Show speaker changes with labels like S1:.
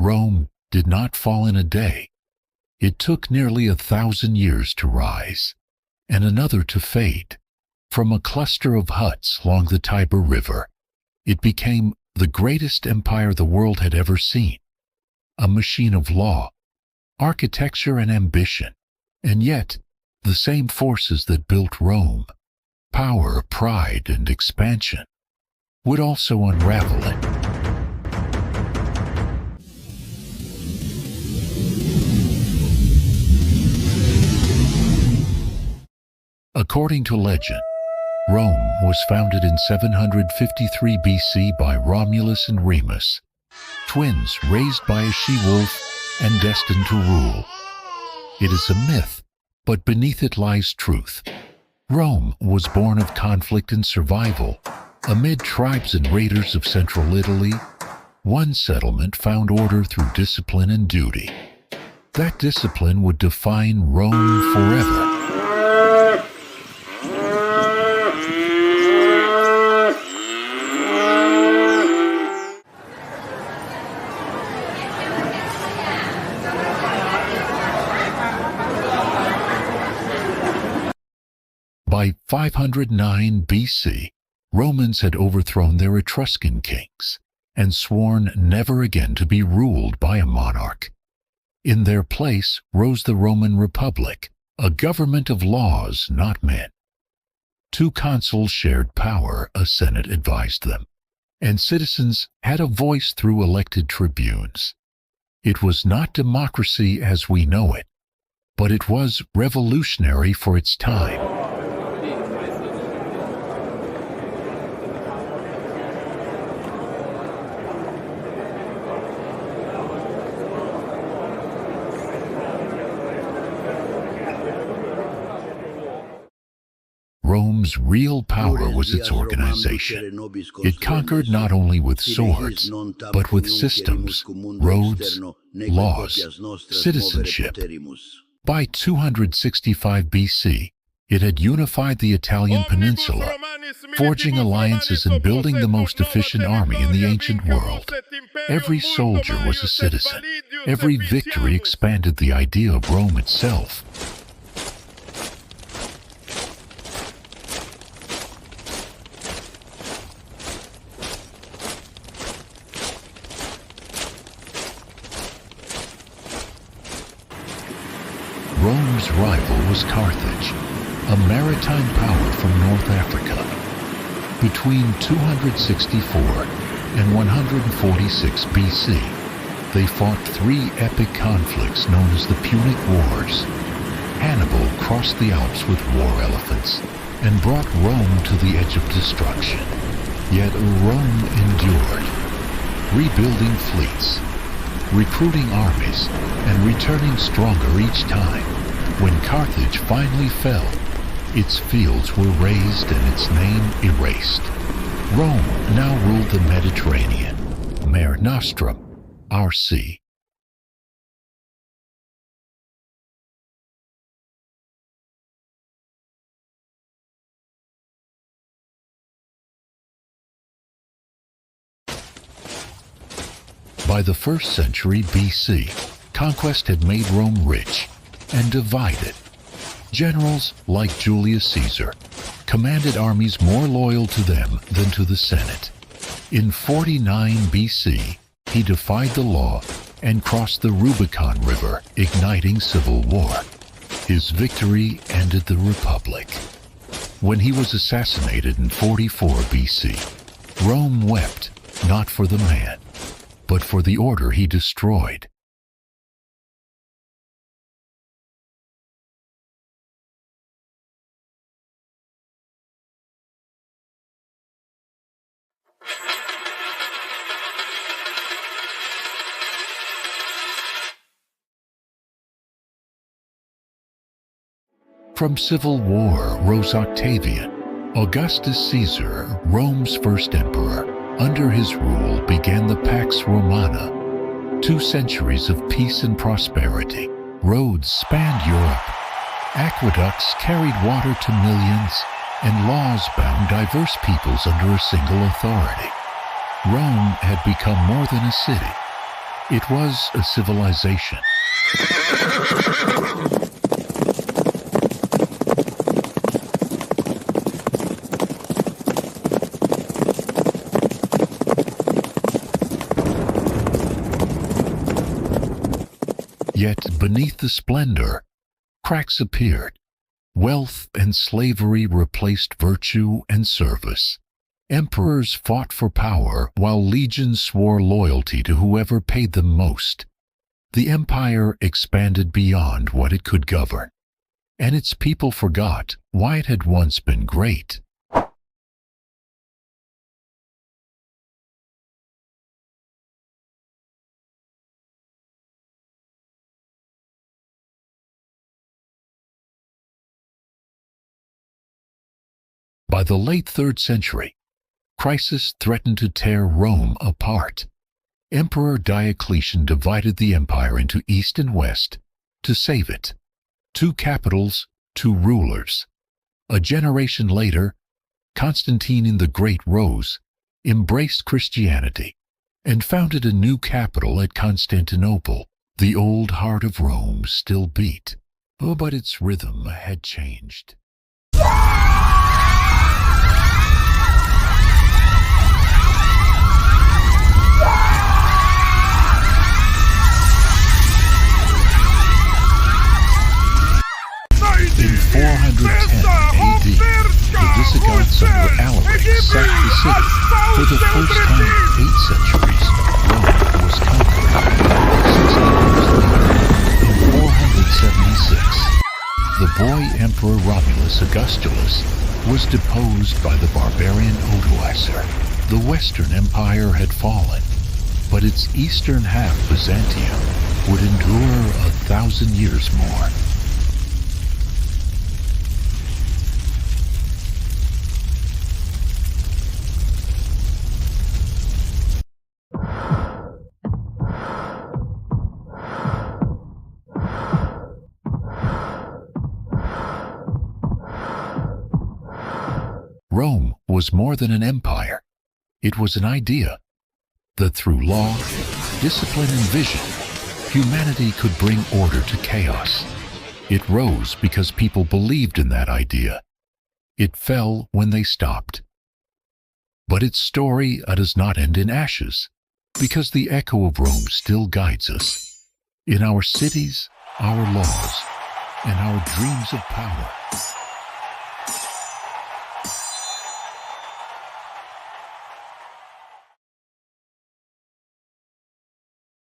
S1: Rome did not fall in a day. It took nearly 1,000 years to rise, and another to fade. From a cluster of huts along the Tiber River, it became the greatest empire the world had ever seen. A machine of law, architecture, and ambition, and yet the same forces that built Rome, power, pride, and expansion, would also unravel it. According to legend, Rome was founded in 753 BC by Romulus and Remus, twins raised by a she-wolf and destined to rule. It is a myth, but beneath it lies truth. Rome was born of conflict and survival. Amid tribes and raiders of central Italy, one settlement found order through discipline and duty. That discipline would define Rome forever. By 509 BC, Romans had overthrown their Etruscan kings and sworn never again to be ruled by a monarch. In their place rose the Roman Republic, a government of laws, not men. 2 consuls shared power, a senate advised them, and citizens had a voice through elected tribunes. It was not democracy as we know it, but it was revolutionary for its time. Rome's real power was its organization. It conquered not only with swords, but with systems, roads, laws, citizenship. By 265 BC, it had unified the Italian peninsula, forging alliances and building the most efficient army in the ancient world. Every soldier was a citizen. Every victory expanded the idea of Rome itself. Rome's rival was Carthage, a maritime power from North Africa. Between 264 and 146 BC, they fought 3 epic conflicts known as the Punic Wars. Hannibal crossed the Alps with war elephants and brought Rome to the edge of destruction. Yet Rome endured, rebuilding fleets, recruiting armies, and returning stronger each time. When Carthage finally fell, its fields were razed and its name erased. Rome now ruled the Mediterranean, Mare Nostrum, our sea. By the 1st century BC, conquest had made Rome rich and divided. Generals like Julius Caesar commanded armies more loyal to them than to the Senate. In 49 BC, he defied the law and crossed the Rubicon River, igniting civil war. His victory ended the Republic. When he was assassinated in 44 BC, Rome wept not for the man, but for the order he destroyed. From civil war rose Octavian, Augustus Caesar, Rome's first emperor. Under his rule began the Pax Romana, 2 centuries of peace and prosperity. Roads spanned Europe, aqueducts carried water to millions, and laws bound diverse peoples under a single authority. Rome had become more than a city. It was a civilization. Yet beneath the splendor, cracks appeared. Wealth and slavery replaced virtue and service. Emperors fought for power while legions swore loyalty to whoever paid them most. The empire expanded beyond what it could govern, and its people forgot why it had once been great. By the late 3rd century, crisis threatened to tear Rome apart. Emperor Diocletian divided the empire into East and West to save it. 2 capitals, 2 rulers. A generation later, Constantine the Great rose, embraced Christianity, and founded a new capital at Constantinople. The old heart of Rome still beat, but its rhythm had changed. In 410 AD, the Visigoths under Alaric sacked the city. For the first time in 8 centuries, Rome was conquered. 60 years later, in 476, the boy Emperor Romulus Augustulus was deposed by the barbarian Odoacer. The Western Empire had fallen, but its eastern half, Byzantium, would endure 1,000 years more. Rome was more than an empire. It was an idea that through law, discipline, and vision, humanity could bring order to chaos. It rose because people believed in that idea. It fell when they stopped. But its story does not end in ashes, because the echo of Rome still guides us in our cities, our laws, and our dreams of power.